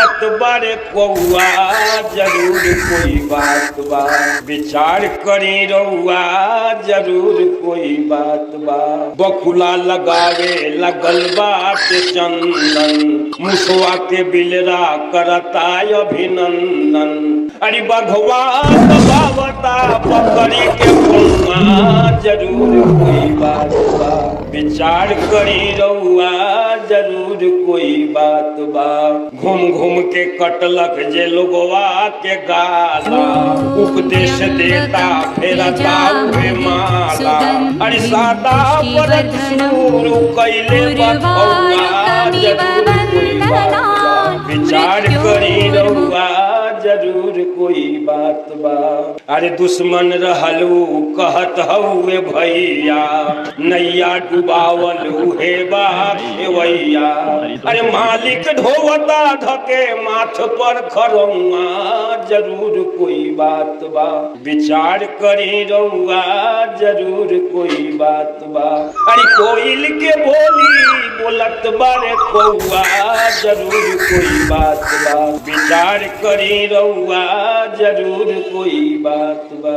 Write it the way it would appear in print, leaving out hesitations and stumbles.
कहत बारे कौआ जरूर कोई बात बा, विचार करी रउआ जरूर कोई बात बा। बकुला लगावे लगल बाटे चंदन, मुसवा के बिलरा करता अभिनंदन। अरे बघवा दबावता पकड़ी के पौआ जरूर कोई बात बा, विचार करी रउआ जरूर कोई बात बा। घूम घूम के कटलक जे लोगवा के गाला, उपदेश देता फेरता उहे माला। अरे सादा परत शुरू कैले बखौआ जरूर कोई बात बा, विचार करी रउआ जरूर कोई बात बा। अरे दुश्मन रहलू कहत हउए भैया, नैया डुबावल उहे बा खेवैया। अरे मालिक ढोवता धके माथ पर खरौआ जरूर कोई बात बा, विचार करी रउआ जरूर कोई बात बा। अरे कोयल के बोली बोलत बारे कौआ जरूर कोई बात बा, विचार करी रउआ जरूर कोई बात बा।